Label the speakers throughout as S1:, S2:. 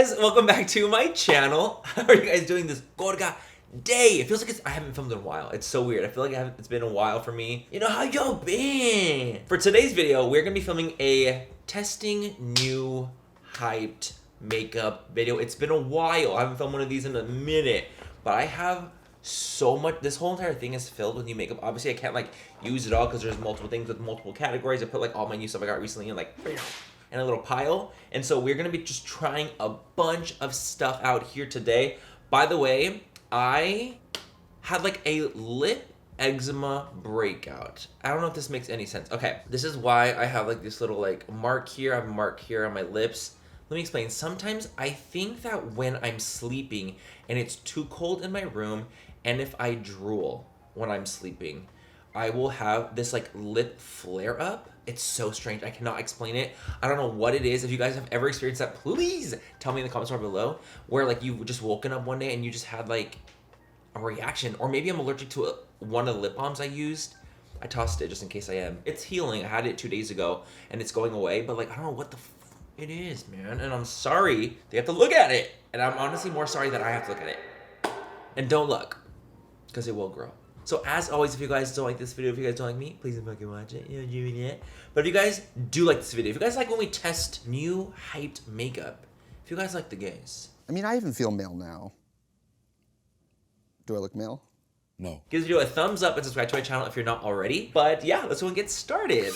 S1: guys, welcome back to my channel. How are you guys doing this gorga day? It feels like I haven't filmed in a while. It's so weird. I feel like it's been a while for me. You know, how y'all been? For today's video, we're gonna be filming a testing new hyped makeup video. It's been a while. I haven't filmed one of these in a minute, but I have so much. This whole entire thing is filled with new makeup. Obviously, I can't like use it all because there's multiple things with multiple categories. I put like all my new stuff I got recently in like in a little pile, and so we're gonna be just trying a bunch of stuff out here today. By the way, I had like a lip eczema breakout. I don't know if this makes any sense. Okay, this is why I have like this little like mark here. I have a mark here on my lips. Let me explain. Sometimes I think that when I'm sleeping and it's too cold in my room, and if I drool when I'm sleeping, I will have this like lip flare up. It's so strange. I cannot explain it. I don't know what it is. If you guys have ever experienced that, please tell me in the comments down below, where like you've just woken up one day and you just had like a reaction. Or maybe I'm allergic to one of the lip balms I used. I tossed it just in case I am. It's healing. I had it 2 days ago and it's going away, but like I don't know what the it is, man. And I'm sorry they have to look at it. And I'm honestly more sorry that I have to look at it. And don't look, because it will grow. So as always, if you guys don't like this video, if you guys don't like me, please don't fucking watch it. You know, doing it. But if you guys do like this video, if you guys like when we test new hyped makeup, if you guys like the gays.
S2: I mean, I even feel male now. Do I look male?
S3: No.
S1: Give this video a thumbs up and subscribe to my channel if you're not already. But yeah, let's go and get started.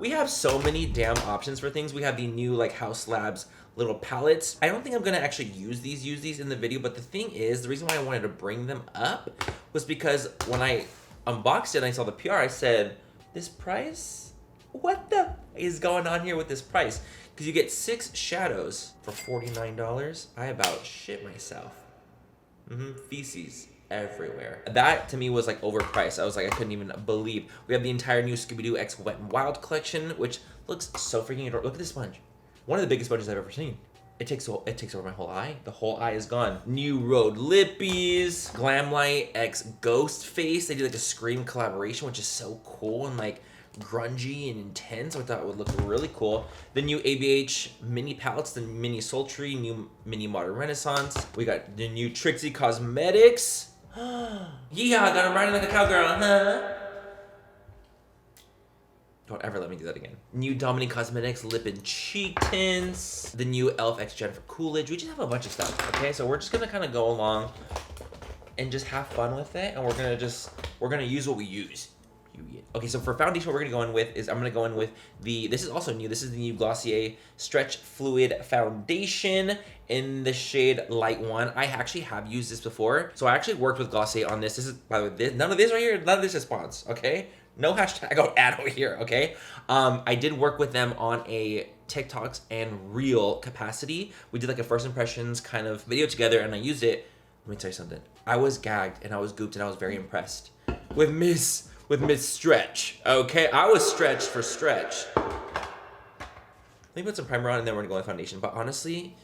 S1: We have so many damn options for things. We have the new like House Labs little palettes. I don't think I'm gonna actually use these in the video, but the thing is, the reason why I wanted to bring them up was because when I unboxed it and I saw the PR, I said, this price? What the is going on here with this price? Because you get 6 shadows for $49. I about shit myself. Feces everywhere. That to me was like overpriced. I was like, I couldn't even believe. We have the entire new Scooby-Doo X Wet n Wild collection, which looks so freaking adorable. Look at this sponge. One of the biggest sponges I've ever seen. It takes over my whole eye. The whole eye is gone. New Rhode lippies, Glam Light X Ghost Face. They did like a Scream collaboration, which is so cool and like grungy and intense. I thought it would look really cool. The new ABH mini palettes, the mini sultry, new mini modern renaissance. We got the new Trixie cosmetics. Yeah, I got him riding like a cowgirl, huh? Don't ever let me do that again. New Dominique Cosmetics lip and cheek tints. The new e.l.f. X Jennifer Coolidge. We just have a bunch of stuff, okay? So we're just gonna kind of go along and just have fun with it, and we're gonna use what we use. Okay, so for foundation, what we're gonna go in with is I'm gonna go in with this is also new. This is the new Glossier Stretch Fluid Foundation in the shade Light 1. I actually have used this before, so I actually worked with Glossier on this. This is, by the way, none of this right here, none of this is sponsored, okay? No hashtag ad over here, okay? I did work with them on a TikToks and Reel capacity. We did like a first impressions kind of video together, and I used it. Let me tell you something. I was gagged and I was gooped and I was very impressed with Miss Stretch, okay? I was stretched for Stretch. Let me put some primer on and then we're gonna go on foundation. But honestly,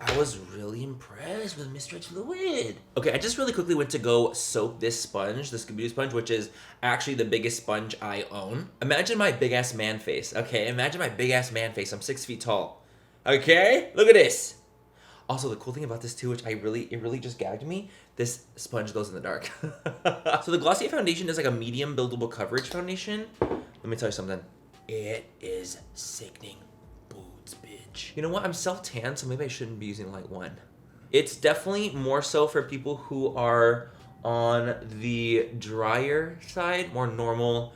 S1: I was really impressed with Miss Stretch Fluid. Okay, I just really quickly went to go soak this sponge, the Scooby-Doo sponge, which is actually the biggest sponge I own. Imagine my big-ass man face, okay? Imagine my big-ass man face. I'm 6 feet tall, okay? Look at this. Also, the cool thing about this too, which it really just gagged me, this sponge glows in the dark. So the Glossier foundation is like a medium buildable coverage foundation. Let me tell you something. It is sickening boots, bitch. You know what? I'm self-tan, so maybe I shouldn't be using Light 1. It's definitely more so for people who are on the drier side, more normal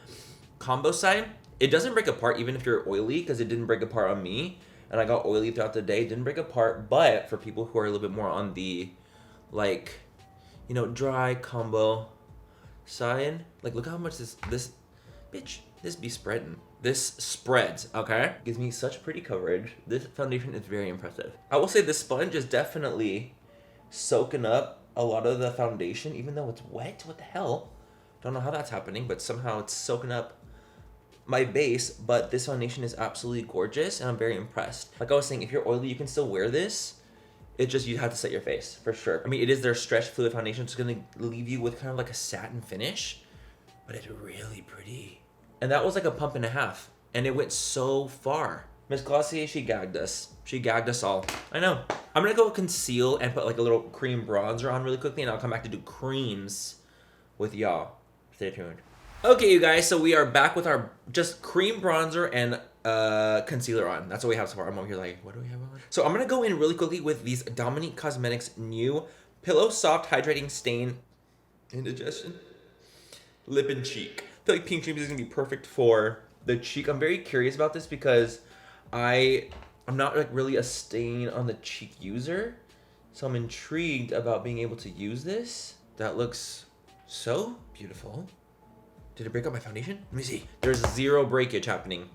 S1: combo side. It doesn't break apart even if you're oily, because it didn't break apart on me. And I got oily throughout the day, didn't break apart. But for people who are a little bit more on the, like, you know, dry combo side, like, look how much this be spreading. This spreads, okay? Gives me such pretty coverage. This foundation is very impressive. I will say this sponge is definitely soaking up a lot of the foundation, even though it's wet. What the hell? Don't know how that's happening, but somehow it's soaking up my base. But this foundation is absolutely gorgeous and I'm very impressed. Like I was saying, if you're oily, you can still wear this. It just, you have to set your face for sure. I mean, it is their stretch fluid foundation. It's gonna leave you with kind of like a satin finish, but it's really pretty. And that was like a pump and a half. And it went so far. Miss Glossier, she gagged us. She gagged us all. I know. I'm gonna go conceal and put like a little cream bronzer on really quickly, and I'll come back to do creams with y'all. Stay tuned. Okay, you guys, so we are back with our just cream bronzer and concealer on. That's what we have so far. I'm over here like, what do we have on? So I'm gonna go in really quickly with these Dominique Cosmetics new Pillow Soft Hydrating Stain Indigestion Lip and Cheek. I feel like pink cream is gonna be perfect for the cheek. I'm very curious about this because I'm not like really a stain on the cheek user, so I'm intrigued about being able to use this. That looks so beautiful. Did it break up my foundation? Let me see. There's zero breakage happening.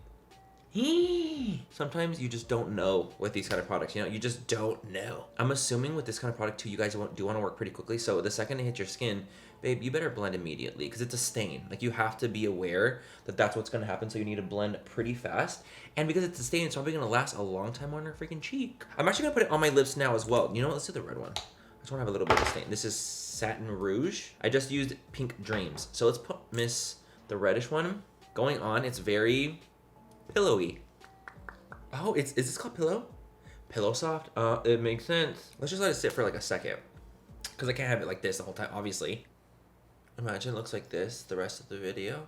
S1: Sometimes you just don't know with these kind of products, you know? You just don't know. I'm assuming with this kind of product too, you guys do want to work pretty quickly. So the second it hits your skin, babe, you better blend immediately because it's a stain. Like you have to be aware that that's what's going to happen. So you need to blend pretty fast. And because it's a stain, it's probably going to last a long time on your freaking cheek. I'm actually going to put it on my lips now as well. You know what? Let's do the red one. I just want to have a little bit of stain. This is Satin Rouge. I just used Pink Dreams. So let's put the reddish one going on. It's very pillowy. Oh, is this called Pillow? Pillow Soft? It makes sense. Let's just let it sit for like a second. Because I can't have it like this the whole time, obviously. Imagine it looks like this the rest of the video.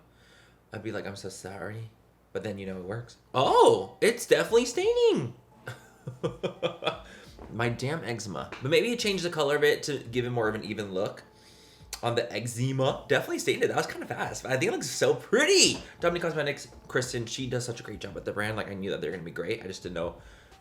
S1: I'd be like, I'm so sorry. But then, you know, it works. Oh, it's definitely staining. My damn eczema. But maybe it changed the color of it to give it more of an even look. On the eczema, definitely stained it. That was kind of fast. But I think it looks so pretty. Dominique Cosmetics, Kristen, she does such a great job with the brand. Like I knew that they're gonna be great. I just didn't know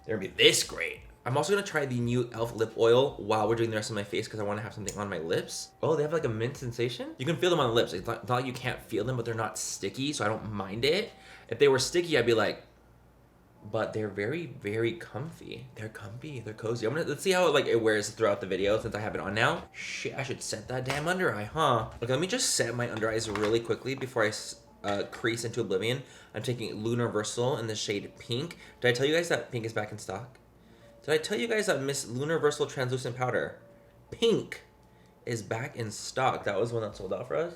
S1: they're gonna be this great. I'm also gonna try the new e.l.f. lip oil while we're doing the rest of my face because I want to have something on my lips. Oh, they have like a mint sensation. You can feel them on the lips. It's not like you can't feel them, but they're not sticky, so I don't mind it. If they were sticky, I'd be like, but they're very, very comfy. They're comfy. They're cozy. Let's see how it wears throughout the video since I have it on now. Shit, I should set that damn under eye, huh? Okay, let me just set my under eyes really quickly before I crease into oblivion. I'm taking Lunar Versal in the shade Pink. Did I tell you guys that Pink is back in stock? Did I tell you guys that Miss Lunar Versal Translucent Powder Pink is back in stock? That was one that sold out for us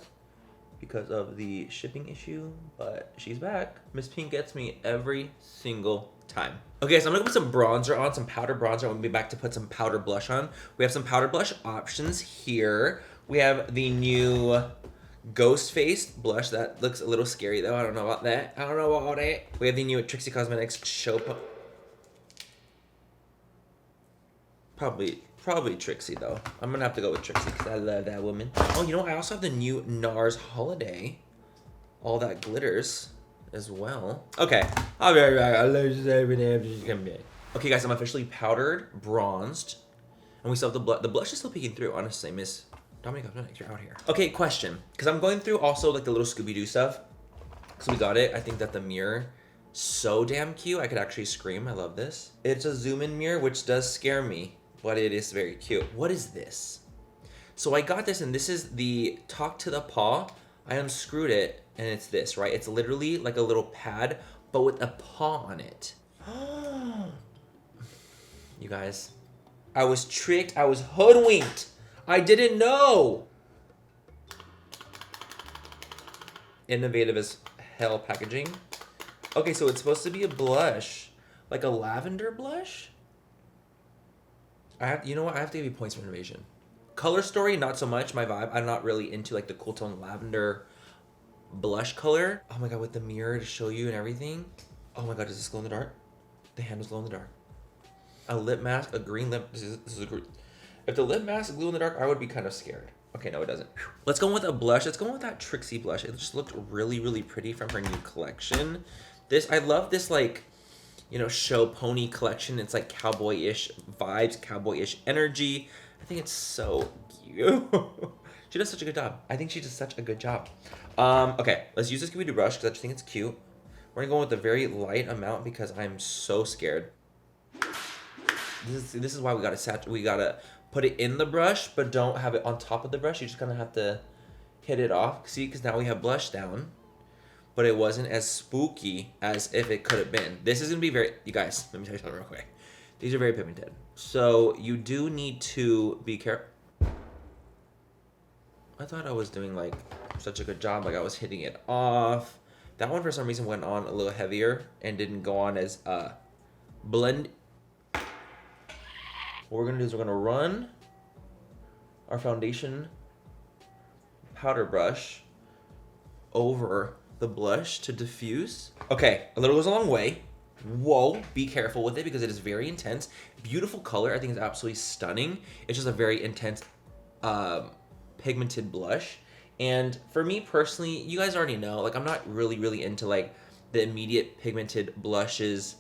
S1: because of the shipping issue, but she's back. Miss Pink gets me every single time. Okay, so I'm gonna put some bronzer on, some powder bronzer. I'm gonna be back to put some powder blush on. We have some powder blush options here. We have the new Ghost Face blush. That looks a little scary though. I don't know about that. I don't know about that. We have the new Trixie Cosmetics Show Probably Trixie though. I'm gonna have to go with Trixie because I love that woman. Oh, you know what? I also have the new NARS Holiday. All That Glitters as well. Okay, I'll be right back. Okay guys, I'm officially powdered, bronzed, and we still have the blush. The blush is still peeking through, honestly, Miss Dominique Cosmetics, you're out here. Okay, question. Because I'm going through also like the little Scooby-Doo stuff. So we got it. I think that the mirror, so damn cute. I could actually scream. I love this. It's a zoom in mirror, which does scare me, but it is very cute. What is this? So I got this, and this is the Talk to the Paw. I unscrewed it, and it's this, right? It's literally like a little pad, but with a paw on it. You guys, I was tricked. I was hoodwinked. I didn't know. Innovative as hell packaging. Okay, so it's supposed to be a blush, like a lavender blush. You know what? I have to give you points for innovation. Color story, not so much my vibe. I'm not really into like the cool tone lavender blush color. Oh my god, with the mirror to show you and everything. Oh my god, does this glow in the dark? The handles glow in the dark. A lip mask, a green lip. This is a green. If the lip mask glue in the dark, I would be kind of scared. Okay, no, it doesn't. Let's go with a blush. Let's go with that Trixie blush. It just looked really, really pretty from her new collection. I love this like, you know, show pony collection. It's like cowboy-ish vibes, cowboy-ish energy. I think it's so cute. She does such a good job. I think she does such a good job. Okay, let's use this Scooby-Doo brush because I just think it's cute. We're gonna go with a very light amount because I'm so scared. This is why we gotta put it in the brush, but don't have it on top of the brush. You just kind of have to hit it off. See, because now we have blush down, but it wasn't as spooky as if it could have been. This is gonna be you guys, let me tell you something real quick. These are very pigmented. So you do need to be careful. I thought I was doing like such a good job. Like I was hitting it off. That one for some reason went on a little heavier and didn't go on as blend. What we're gonna do is we're gonna run our foundation powder brush over the blush to diffuse. Okay, a little goes a long way. Whoa, be careful with it because it is very intense. Beautiful color, I think it's absolutely stunning. It's just a very intense pigmented blush. And for me personally, you guys already know, like I'm not really into like the immediate pigmented blushes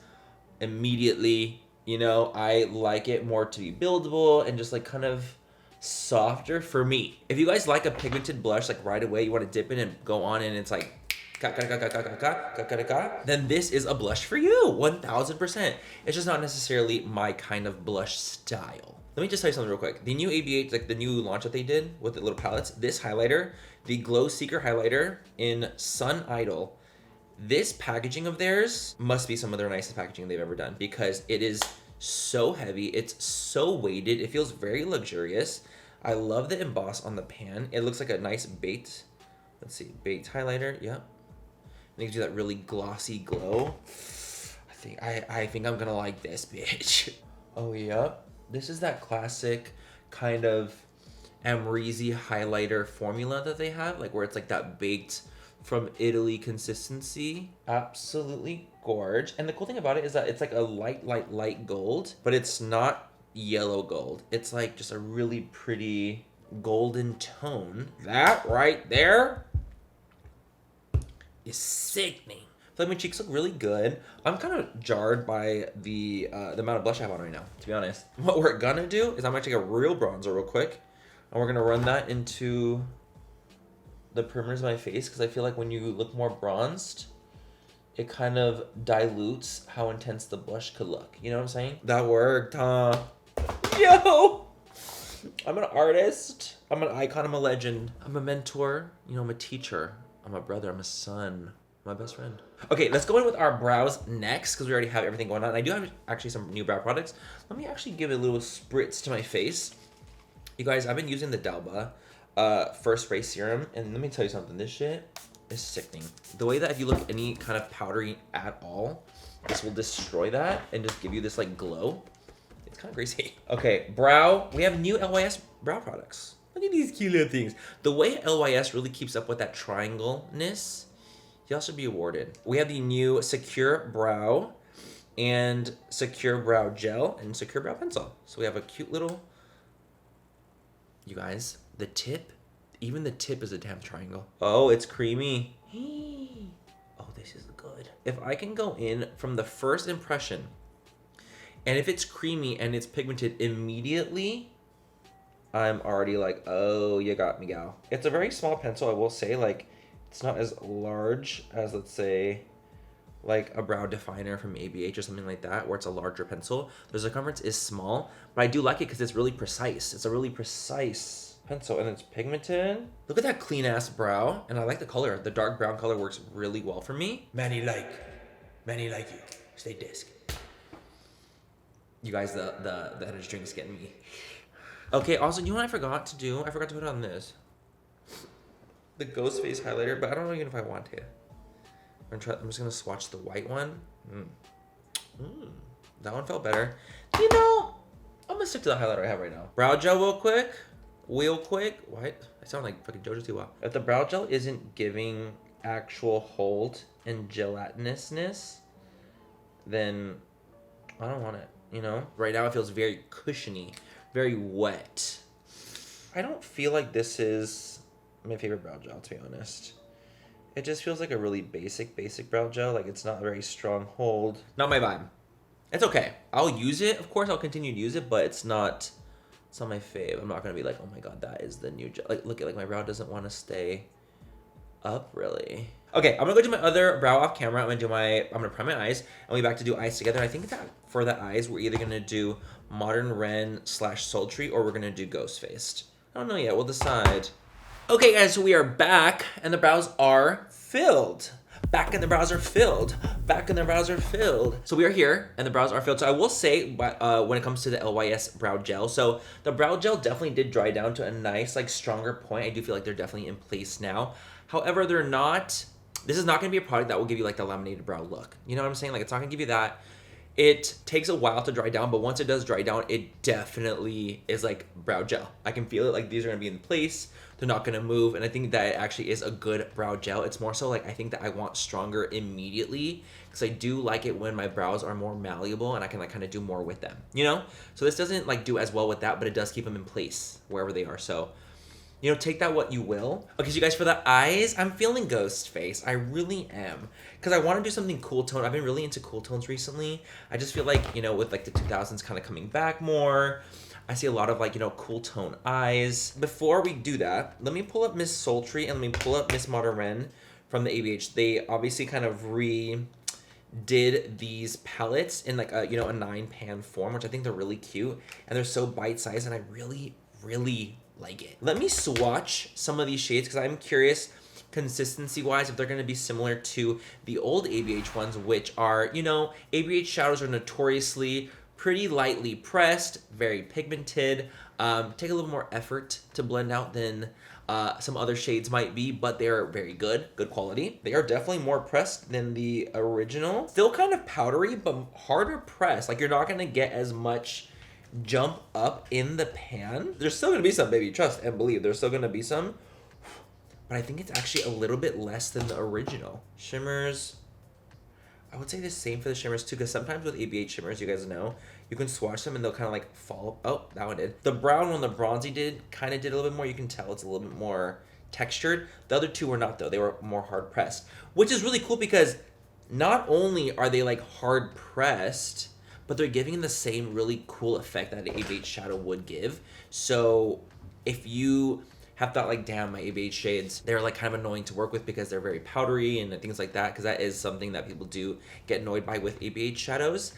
S1: immediately, you know. I like it more to be buildable and just like kind of softer for me. If you guys like a pigmented blush like right away, you want to dip in and go on and it's like then this is a blush for you, 1000%. It's just not necessarily my kind of blush style. Let me just tell you something real quick. The new ABH, like the new launch that they did with the little palettes, this highlighter, the Glow Seeker highlighter in Sun Idol, this packaging of theirs must be some of their nicest packaging they've ever done because it is so heavy. It's so weighted. It feels very luxurious. I love the emboss on the pan. It looks like a nice baked, let's see, baked highlighter. Yep. And it gives you that really glossy glow. I think I'm gonna like this bitch. Oh yeah. This is that classic kind of Amrezy highlighter formula that they have, like where it's like that baked from Italy consistency. Absolutely gorge. And the cool thing about it is that it's like a light gold, but it's not yellow gold. It's like just a really pretty golden tone. That right there is sickening. I feel like my cheeks look really good. I'm kind of jarred by the amount of blush I have on right now, to be honest. What we're gonna do is I'm gonna take a real bronzer real quick, and we're gonna run that into the perimeters of my face, because I feel like when you look more bronzed, it kind of dilutes how intense the blush could look. You know what I'm saying? That worked, huh? Yo! I'm an artist. I'm an icon. I'm a legend. I'm a mentor. You know, I'm a teacher. I'm a brother. I'm a son. My best friend. Okay, let's go in with our brows next because we already have everything going on. I do have actually some new brow products. Let me actually give a little spritz to my face. You guys, I've been using the Dalba First Spray Serum, and let me tell you something. This shit is sickening. The way that if you look any kind of powdery at all, this will destroy that and just give you this like glow. It's kind of crazy. Okay, brow. We have new LYS brow products. Look at these cute little things. The way LYS really keeps up with that triangle-ness, y'all should be awarded. We have the new Secure Brow and Secure Brow Gel and Secure Brow Pencil. So we have a cute little, you guys, the tip, even the tip is a damn triangle. Oh, it's creamy. Oh, this is good. If I can go in from the first impression, and if it's creamy and it's pigmented immediately, I'm already like, oh, you got me, gal. It's a very small pencil, I will say. Like, it's not as large as, let's say, like a brow definer from ABH or something like that, where it's a larger pencil. The circumference is small, but I do like it because it's really precise. It's a really precise pencil, and it's pigmented. Look at that clean-ass brow, and I like the color. The dark brown color works really well for me. Manny like you. Stay disc. You guys, the energy drink is getting me. Okay, also, you know what I forgot to do? I forgot to put it on this. The Ghost Face highlighter, but I don't know even if I want to. I'm just gonna swatch the white one. That one felt better. You know, I'm gonna stick to the highlighter I have right now. Brow gel real quick. What? I sound like fucking Jojo Siwa. If the brow gel isn't giving actual hold and gelatinousness, then I don't want it, you know? Right now it feels very cushiony, very wet. I don't feel like this is my favorite brow gel, to be honest. It just feels like a really basic brow gel. Like, it's not a very strong hold. Not my vibe. It's okay. I'll use it. Of course, I'll continue to use it, but it's not my fave. I'm not going to be like, oh my god, that is the new gel. Like, look at, like, my brow doesn't want to stay up, really. Okay, I'm going to go do my other brow off camera. I'm going to prime my eyes, and we'll be back to do eyes together. I think that for the eyes, we're either going to do Modern Ren / Sultry, or we're going to do Ghost Faced. I don't know yet. We'll decide. Okay, guys, so we are back, and the brows are filled. Back and the brows are filled. So we are here, and the brows are filled. So I will say, when it comes to the LYS brow gel, so the brow gel definitely did dry down to a nice, like, stronger point. I do feel like they're definitely in place now. However, they're not This is not going to be a product that will give you like the laminated brow look. You know what I'm saying? Like, it's not going to give you that. It takes a while to dry down, but once it does dry down, it definitely is like brow gel. I can feel it, like these are gonna be in place. They're not gonna move, and I think that it actually is a good brow gel. It's more so like I think that I want stronger immediately, because I do like it when my brows are more malleable and I can like kind of do more with them, you know? So this doesn't like do as well with that, but it does keep them in place wherever they are. So, you know, take that what you will. Okay, so you guys, for the eyes, I'm feeling ghost face. I really am. Because I want to do something cool tone. I've been really into cool tones recently. I just feel like, you know, with like the 2000s kind of coming back more, I see a lot of like, you know, cool tone eyes. Before we do that, let me pull up Miss Sultry and let me pull up Miss Modern from the ABH. They obviously kind of redid these palettes in like a, you know, a 9-pan form, which I think they're really cute. And they're so bite-sized, and I really, really like it. Let me swatch some of these shades because I'm curious consistency wise if they're going to be similar to the old ABH ones, which are, you know, ABH shadows are notoriously pretty lightly pressed, very pigmented, take a little more effort to blend out than some other shades might be, but they're very good quality. They are definitely more pressed than the original. Still kind of powdery, but harder pressed. Like, you're not going to get as much jump up in the pan. There's still gonna be some, baby, trust and believe. There's still gonna be some, but I think it's actually a little bit less than the original. Shimmers, I would say the same for the shimmers too, because sometimes with ABH shimmers, you guys know, you can swatch them and they'll kind of like fall. Oh, that one did. The brown one, the bronzy kind of did a little bit more. You can tell it's a little bit more textured. The other two were not though. They were more hard pressed, which is really cool because not only are they like hard pressed, but they're giving the same really cool effect that an ABH shadow would give. So if you have thought like, damn, my ABH shades, they're like kind of annoying to work with because they're very powdery and things like that, because that is something that people do get annoyed by with ABH shadows.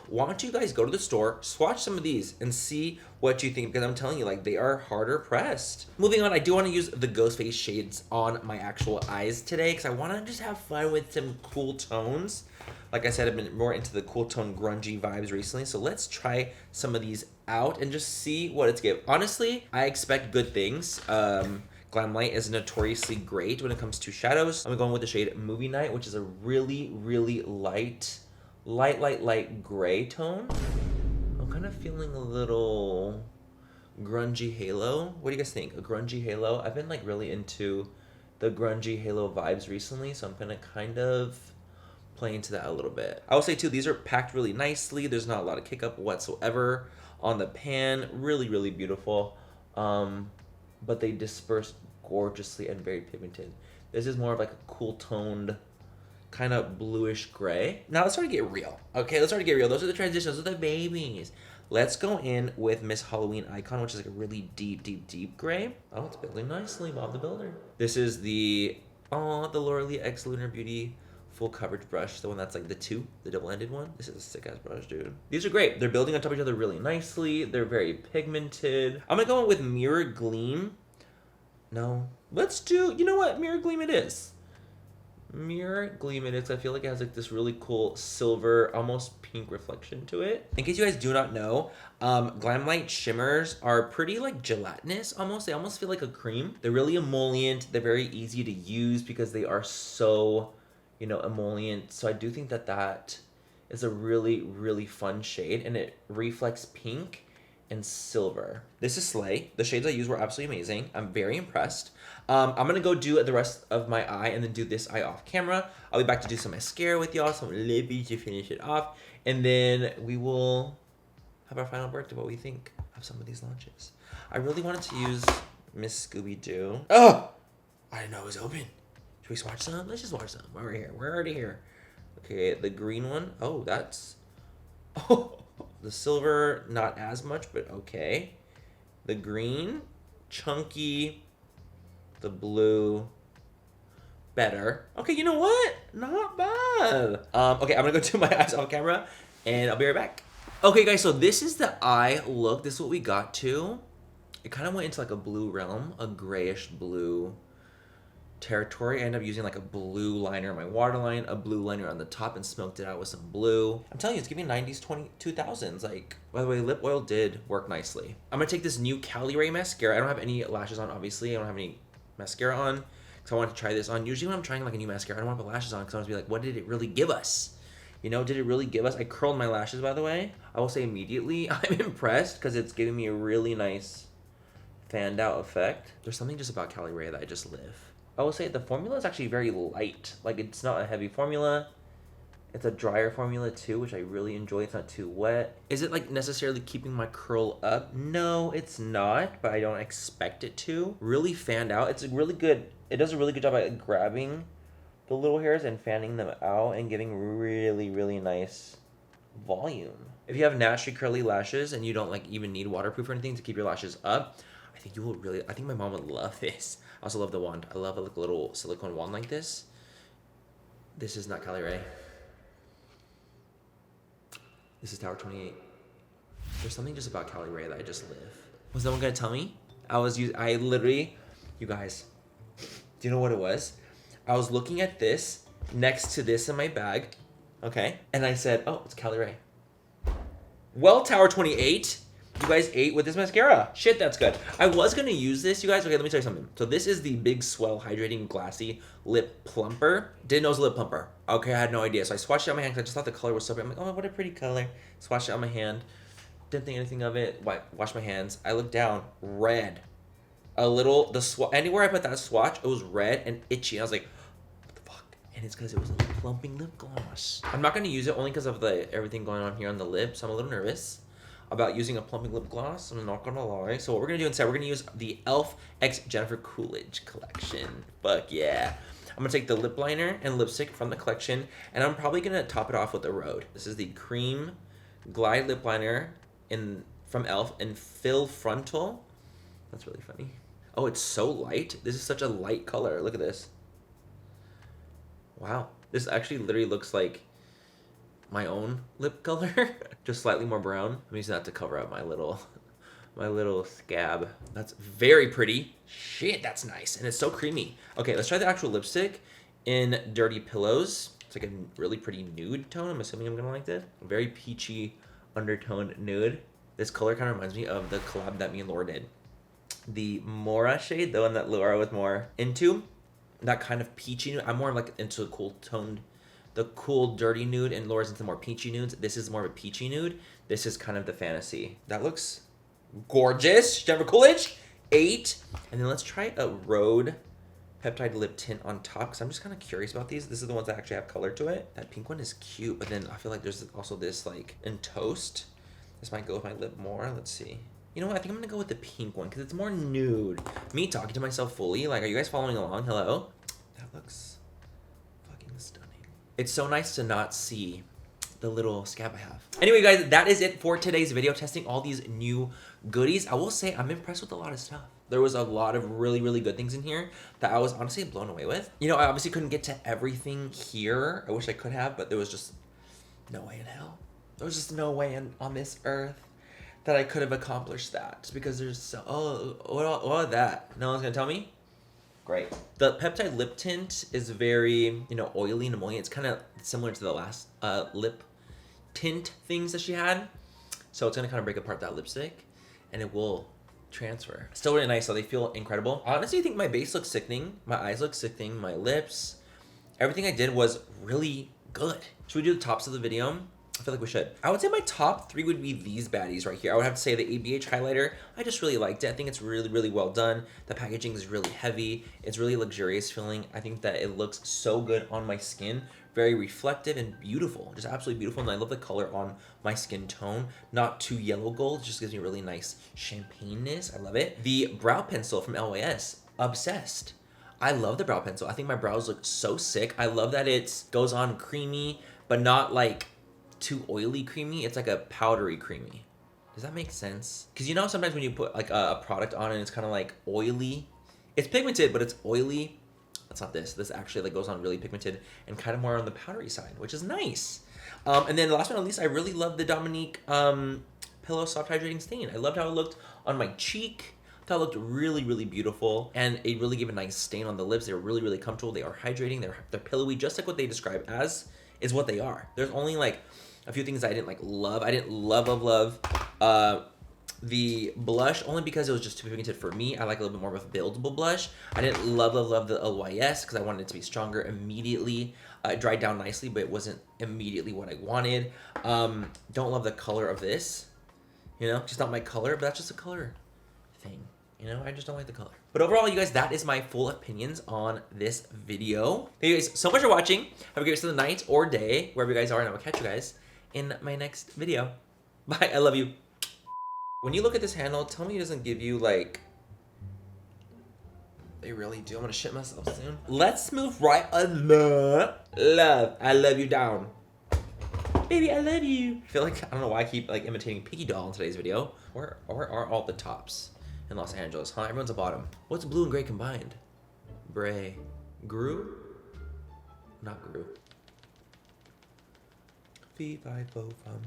S1: Why don't you guys go to the store, swatch some of these, and see what you think, because I'm telling you, like, they are harder pressed. Moving on, I do want to use the Ghost Face shades on my actual eyes today, because I want to just have fun with some cool tones. Like I said, I've been more into the cool tone grungy vibes recently, so let's try some of these out and just see what it's give. Honestly, I expect good things. Glam Light is notoriously great when it comes to shadows. I'm going with the shade Movie Night, which is a really, really light gray tone. I'm kind of feeling a little grungy halo. What do you guys think? A grungy halo? I've been like really into the grungy halo vibes recently, so I'm gonna kind of play into that a little bit. I will say too, these are packed really nicely. There's not a lot of kick up whatsoever on the pan. Really, really beautiful. But they disperse gorgeously and very pigmented. This is more of like a cool toned, kind of bluish gray. Now let's start to get real. Okay, let's start to get real. Those are the transitions. Those are the babies. Let's go in with Miss Halloween Icon, which is like a really deep gray. Oh, it's building nicely, Bob the Builder. This is the Laura Lee X Lunar Beauty full coverage brush, the one that's like the double-ended one. This is a sick-ass brush, dude. These are great. They're building on top of each other really nicely. They're very pigmented. I'm gonna go in with Mirror Gleam. No, let's do, you know what? Mirror Gleam it is. Mirror Gleam it is. I feel like it has like this really cool silver, almost pink reflection to it. In case you guys do not know, Glam Light shimmers are pretty like gelatinous almost. They almost feel like a cream. They're really emollient. They're very easy to use because they are so, you know, emollient. So I do think that that is a really, really fun shade, and it reflects pink and silver. This is Slay. The shades I used were absolutely amazing. I'm very impressed. I'm gonna go do the rest of my eye and then do this eye off camera. I'll be back to do some mascara with y'all, some lippies to finish it off, and then we will have our final verdict of what we think of some of these launches. I really wanted to use Miss Scooby-Doo. Oh! I didn't know it was open. Should we swatch some? Let's just watch some. We're here. We're already here. Okay, the green one. Oh, that's... Oh! The silver, not as much, but okay. The green, chunky. The blue, better. Okay, you know what? Not bad. Okay, I'm gonna go do my eyes off camera, and I'll be right back. Okay, guys, so this is the eye look. This is what we got to. It kind of went into like a blue realm, a grayish blue territory. I ended up using like a blue liner on my waterline, a blue liner on the top, and smoked it out with some blue. I'm telling you, it's giving 90s, 2000s. Like, by the way, lip oil did work nicely. I'm gonna take this new Cali Ray mascara. I don't have any lashes on, obviously. I don't have any mascara on because I wanted to try this on. Usually when I'm trying like a new mascara, I don't want to put lashes on because I want to be like, what did it really give us? You know, did it really give us? I curled my lashes, by the way. I will say immediately, I'm impressed because it's giving me a really nice fanned out effect. There's something just about Cali Ray that I just live. I will say the formula is actually very light. Like, it's not a heavy formula. It's a drier formula too, which I really enjoy. It's not too wet. Is it like necessarily keeping my curl up? No, it's not, but I don't expect it to. Really fanned out. It's a really good, it does a really good job at grabbing the little hairs and fanning them out and giving really, really nice volume. If you have naturally curly lashes and you don't like even need waterproof or anything to keep your lashes up, I think you will really, I think my mom would love this. I also love the wand. I love like a little silicone wand like this. This is not Cali Ray. This is Tower 28. There's something just about Cali Ray that I just live. Was no one gonna tell me? I literally, you guys, do you know what it was? I was looking at this next to this in my bag, okay? And I said, oh, it's Cali Ray. Well, Tower 28, you guys ate with this mascara. Shit, that's good. I was gonna use this, you guys. Okay, let me tell you something. So this is the Big Swell Hydrating Glassy Lip Plumper. Didn't know it was a lip plumper. Okay, I had no idea. So I swatched it on my hand because I just thought the color was so pretty. I'm like, oh, what a pretty color. Swatched it on my hand. Didn't think anything of it. Washed my hands. I looked down, red. A little, anywhere I put that swatch, it was red and itchy. I was like, what the fuck? And it's because it was a plumping lip gloss. I'm not gonna use it only because of everything going on here on the lip, so I'm a little nervous about using a plumping lip gloss. I'm not gonna lie. So what we're gonna do instead, we're gonna use the e.l.f. x Jennifer Coolidge collection. Fuck yeah. I'm gonna take the lip liner and lipstick from the collection, and I'm probably gonna top it off with a Rhode. This is the Cream Glide Lip Liner from e.l.f. in Fill Frontal. That's really funny. Oh, it's so light. This is such a light color. Look at this. Wow. This actually literally looks like my own lip color, just slightly more brown. I'm using that to cover up my little scab. That's very pretty. Shit, that's nice. And it's so creamy. Okay, let's try the actual lipstick in Dirty Pillows. It's like a really pretty nude tone. I'm assuming I'm gonna like this. Very peachy undertoned nude. This color kind of reminds me of the collab that me and Laura did. The Mora shade, the one that Laura was more into. That kind of peachy nude. I'm more like into the cool toned, the cool dirty nude, and Laura's into more peachy nudes. This is more of a peachy nude. This is kind of the fantasy. That looks gorgeous. Jennifer Coolidge, 8. And then let's try a Rhode peptide lip tint on top, because I'm just kind of curious about these. This is the ones that actually have color to it. That pink one is cute, but then I feel like there's also this like in Toast. This might go with my lip more. Let's see. You know what? I think I'm gonna go with the pink one because it's more nude. Me talking to myself fully. Like, are you guys following along? Hello? That looks fucking stunning. It's so nice to not see the little scab I have. Anyway, guys, that is it for today's video, testing all these new goodies. I will say I'm impressed with a lot of stuff. There was a lot of really, really good things in here that I was honestly blown away with. You know, I obviously couldn't get to everything here. I wish I could have, but there was just no way in hell. There was just no way on this earth that I could have accomplished that. Just because there's so, what that? No one's gonna tell me? Great. The peptide lip tint is very, you know, oily and emollient. It's kind of similar to the last lip tint things that she had. So it's gonna kind of break apart that lipstick and it will transfer. Still really nice, so they feel incredible. I honestly think my base looks sickening. My eyes look sickening, my lips. Everything I did was really good. Should we do the tops of the video? I feel like we should. I would say my top 3 would be these baddies right here. I would have to say the ABH highlighter. I just really liked it. I think it's really, really well done. The packaging is really heavy. It's really luxurious feeling. I think that it looks so good on my skin. Very reflective and beautiful. Just absolutely beautiful. And I love the color on my skin tone. Not too yellow gold. It just gives me really nice champagne-ness. I love it. The brow pencil from LYS. Obsessed. I love the brow pencil. I think my brows look so sick. I love that it goes on creamy, but not like too oily creamy. It's like a powdery creamy. Does that make sense? Because you know sometimes when you put like a product on and it's kind of like oily, it's pigmented but it's oily. That's not this. This actually like goes on really pigmented and kind of more on the powdery side, which is nice. And then last but not least, I really love the Dominique Pillow Soft Hydrating Stain. I loved how it looked on my cheek. I thought it looked really, really beautiful, and it really gave a nice stain on the lips. They were really, really comfortable. They are hydrating. They're pillowy, just like what they describe as is what they are. There's only like a few things I didn't like love. I didn't love the blush only because it was just too pigmented for me. I like a little bit more of a buildable blush. I didn't love the LYS because I wanted it to be stronger immediately. It dried down nicely, but it wasn't immediately what I wanted. Don't love the color of this. You know, just not my color, but that's just a color thing. You know, I just don't like the color. But overall, you guys, that is my full opinions on this video. Thank you guys so much for watching. Have a great rest of the night or day, wherever you guys are, and I will catch you guys in my next video. Bye, I love you. When you look at this handle, tell me it doesn't give you like... They really do. I'm gonna shit myself soon. Let's move right on. Love, I love you down. Baby, I love you. I feel like, I don't know why I keep like imitating Piggy Doll in today's video. Where are all the tops in Los Angeles? Huh? Everyone's a bottom. What's blue and gray combined? Bray. Grew? Not grew. Fee, fi, fo, fum.